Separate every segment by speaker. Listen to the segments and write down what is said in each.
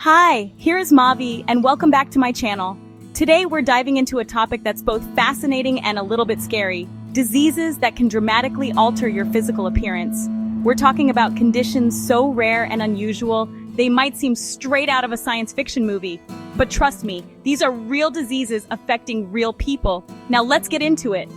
Speaker 1: Hi, here is Mavi, and welcome back to my channel. Today we're diving into a topic that's both fascinating and a little bit scary: diseases that can dramatically alter your physical appearance. We're talking about conditions so rare and unusual, they might seem straight out of a science fiction movie. But trust me, these are real diseases affecting real people. Now let's get into it.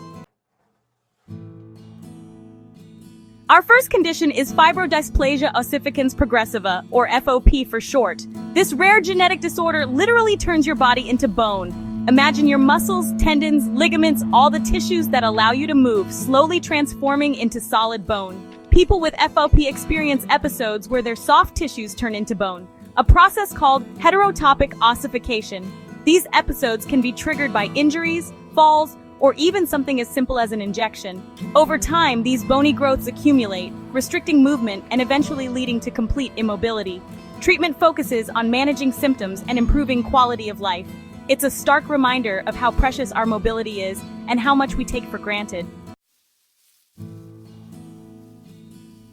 Speaker 1: Our first condition is Fibrodysplasia Ossificans Progressiva, or FOP for short. This rare genetic disorder literally turns your body into bone. Imagine your muscles, tendons, ligaments, all the tissues that allow you to move, slowly transforming into solid bone. People with FOP experience episodes where their soft tissues turn into bone, a process called heterotopic ossification. These episodes can be triggered by injuries, falls, or even something as simple as an injection. Over time, these bony growths accumulate, restricting movement and eventually leading to complete immobility. Treatment focuses on managing symptoms and improving quality of life. It's a stark reminder of how precious our mobility is and how much we take for granted.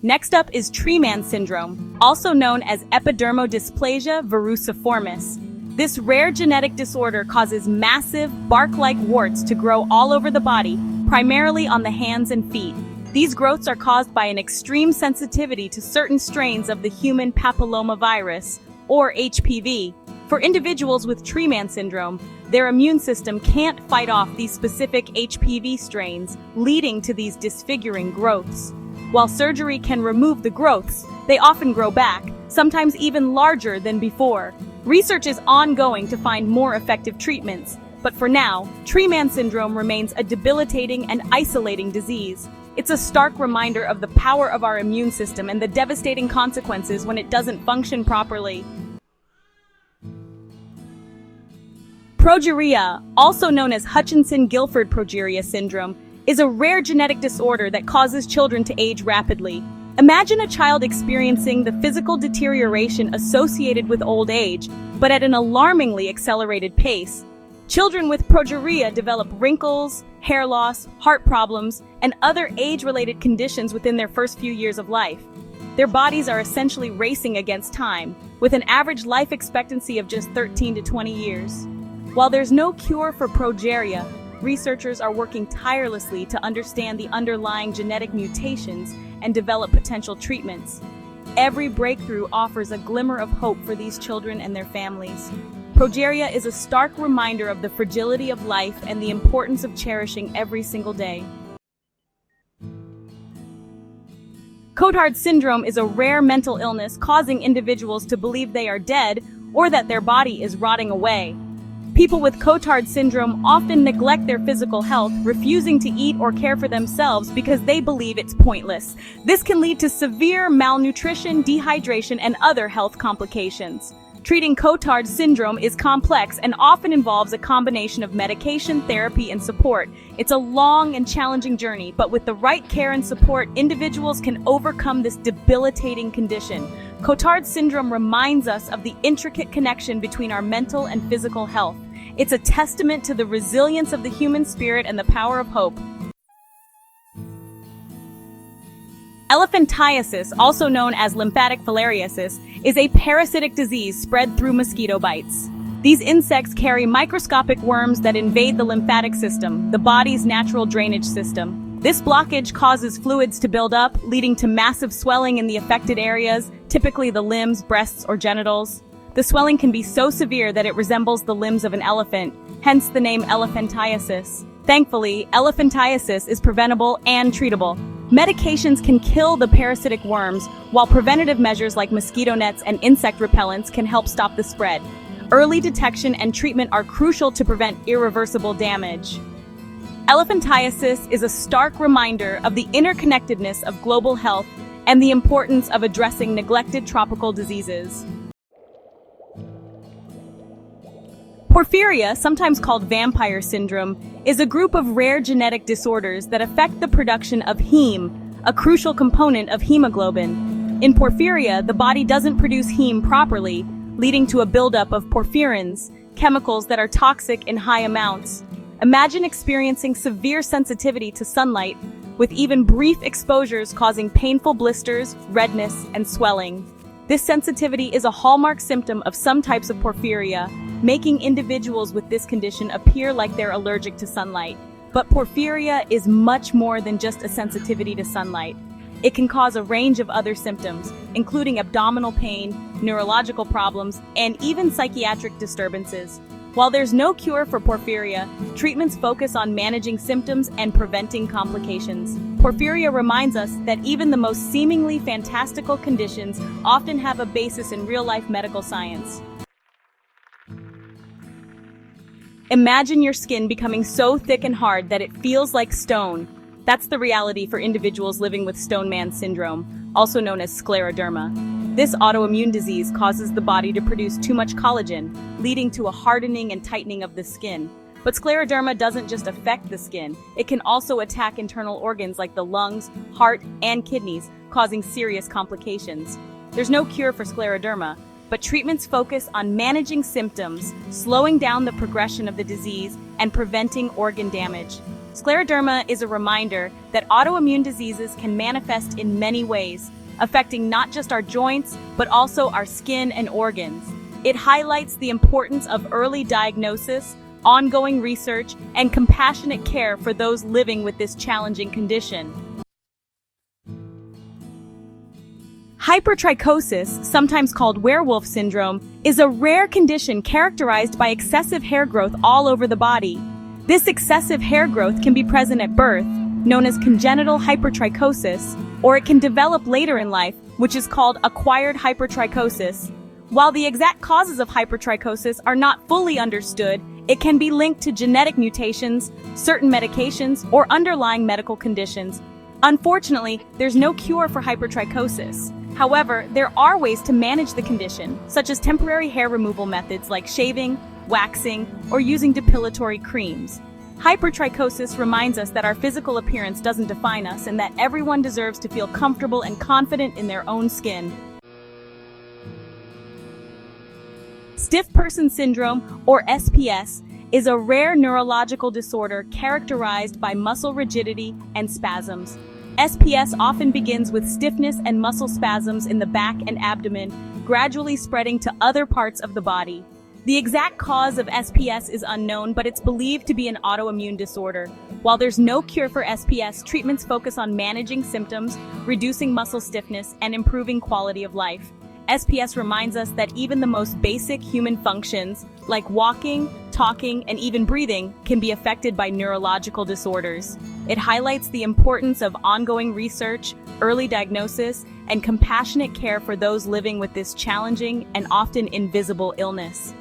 Speaker 1: Next up is Tree Man syndrome, also known as Epidermodysplasia Verruciformis. This rare genetic disorder causes massive, bark-like warts to grow all over the body, primarily on the hands and feet. These growths are caused by an extreme sensitivity to certain strains of the human papillomavirus, or HPV. For individuals with Tree Man syndrome, their immune system can't fight off these specific HPV strains, leading to these disfiguring growths. While surgery can remove the growths, they often grow back, sometimes even larger than before. Research is ongoing to find more effective treatments, but for now, Tree Man syndrome remains a debilitating and isolating disease. It's a stark reminder of the power of our immune system and the devastating consequences when it doesn't function properly. Progeria, also known as Hutchinson-Gilford progeria syndrome, is a rare genetic disorder that causes children to age rapidly. Imagine a child experiencing the physical deterioration associated with old age, but at an alarmingly accelerated pace. Children with progeria develop wrinkles, hair loss, heart problems, and other age-related conditions within their first few years of life. Their bodies are essentially racing against time, with an average life expectancy of just 13 to 20 years. While there's no cure for progeria, researchers are working tirelessly to understand the underlying genetic mutations and develop potential treatments. Every breakthrough offers a glimmer of hope for these children and their families. Progeria is a stark reminder of the fragility of life and the importance of cherishing every single day. Cotard syndrome is a rare mental illness causing individuals to believe they are dead or that their body is rotting away. People with Cotard syndrome often neglect their physical health, refusing to eat or care for themselves because they believe it's pointless. This can lead to severe malnutrition, dehydration, and other health complications. Treating Cotard syndrome is complex and often involves a combination of medication, therapy, and support. It's a long and challenging journey, but with the right care and support, individuals can overcome this debilitating condition. Cotard syndrome reminds us of the intricate connection between our mental and physical health. It's a testament to the resilience of the human spirit and the power of hope. Elephantiasis, also known as lymphatic filariasis, is a parasitic disease spread through mosquito bites. These insects carry microscopic worms that invade the lymphatic system, the body's natural drainage system. This blockage causes fluids to build up, leading to massive swelling in the affected areas, typically the limbs, breasts, or genitals. The swelling can be so severe that it resembles the limbs of an elephant, hence the name elephantiasis. Thankfully, elephantiasis is preventable and treatable. Medications can kill the parasitic worms, while preventative measures like mosquito nets and insect repellents can help stop the spread. Early detection and treatment are crucial to prevent irreversible damage. Elephantiasis is a stark reminder of the interconnectedness of global health and the importance of addressing neglected tropical diseases. Porphyria, sometimes called vampire syndrome, is a group of rare genetic disorders that affect the production of heme, a crucial component of hemoglobin. In porphyria, the body doesn't produce heme properly, leading to a buildup of porphyrins, chemicals that are toxic in high amounts. Imagine experiencing severe sensitivity to sunlight, with even brief exposures causing painful blisters, redness, and swelling. This sensitivity is a hallmark symptom of some types of porphyria, making individuals with this condition appear like they're allergic to sunlight. But porphyria is much more than just a sensitivity to sunlight. It can cause a range of other symptoms, including abdominal pain, neurological problems, and even psychiatric disturbances. While there's no cure for porphyria, treatments focus on managing symptoms and preventing complications. Porphyria reminds us that even the most seemingly fantastical conditions often have a basis in real-life medical science. Imagine your skin becoming so thick and hard that it feels like stone. That's the reality for individuals living with Stone Man syndrome, also known as scleroderma. This autoimmune disease causes the body to produce too much collagen, leading to a hardening and tightening of the skin. But scleroderma doesn't just affect the skin, it can also attack internal organs like the lungs, heart, and kidneys, causing serious complications. There's no cure for scleroderma, but treatments focus on managing symptoms, slowing down the progression of the disease, and preventing organ damage. Scleroderma is a reminder that autoimmune diseases can manifest in many ways, affecting not just our joints, but also our skin and organs. It highlights the importance of early diagnosis, ongoing research, and compassionate care for those living with this challenging condition. Hypertrichosis, sometimes called werewolf syndrome, is a rare condition characterized by excessive hair growth all over the body. This excessive hair growth can be present at birth, known as congenital hypertrichosis, or it can develop later in life, which is called acquired hypertrichosis. While the exact causes of hypertrichosis are not fully understood, it can be linked to genetic mutations, certain medications, or underlying medical conditions. Unfortunately, there's no cure for hypertrichosis. However, there are ways to manage the condition, such as temporary hair removal methods like shaving, waxing, or using depilatory creams. Hypertrichosis reminds us that our physical appearance doesn't define us and that everyone deserves to feel comfortable and confident in their own skin. Stiff person syndrome, or SPS, is a rare neurological disorder characterized by muscle rigidity and spasms. SPS often begins with stiffness and muscle spasms in the back and abdomen, gradually spreading to other parts of the body. The exact cause of SPS is unknown, but it's believed to be an autoimmune disorder. While there's no cure for SPS, treatments focus on managing symptoms, reducing muscle stiffness, and improving quality of life. SPS reminds us that even the most basic human functions, like walking, talking, and even breathing, can be affected by neurological disorders. It highlights the importance of ongoing research, early diagnosis, and compassionate care for those living with this challenging and often invisible illness.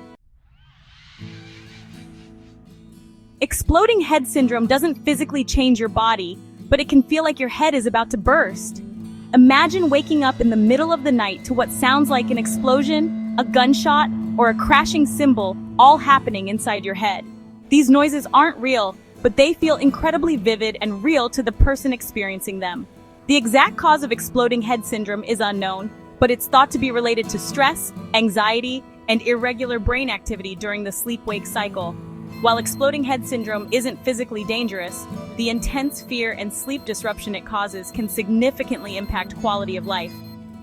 Speaker 1: Exploding head syndrome doesn't physically change your body, but it can feel like your head is about to burst. Imagine waking up in the middle of the night to what sounds like an explosion, a gunshot, or a crashing cymbal all happening inside your head. These noises aren't real, but they feel incredibly vivid and real to the person experiencing them. The exact cause of exploding head syndrome is unknown, but it's thought to be related to stress, anxiety, and irregular brain activity during the sleep-wake cycle. While exploding head syndrome isn't physically dangerous, the intense fear and sleep disruption it causes can significantly impact quality of life.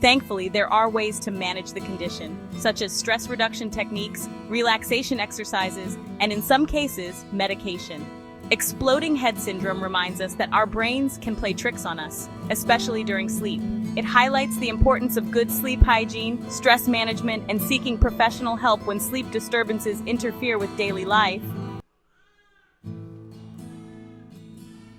Speaker 1: Thankfully, there are ways to manage the condition, such as stress reduction techniques, relaxation exercises, and in some cases, medication. Exploding head syndrome reminds us that our brains can play tricks on us, especially during sleep. It highlights the importance of good sleep hygiene, stress management, and seeking professional help when sleep disturbances interfere with daily life.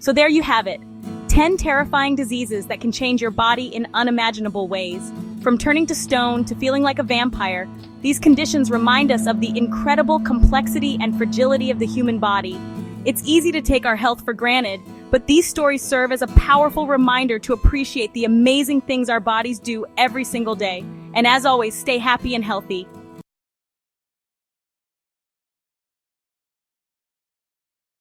Speaker 1: So there you have it, 10 terrifying diseases that can change your body in unimaginable ways. From turning to stone to feeling like a vampire, these conditions remind us of the incredible complexity and fragility of the human body. It's easy to take our health for granted, but these stories serve as a powerful reminder to appreciate the amazing things our bodies do every single day. And as always, stay happy and healthy.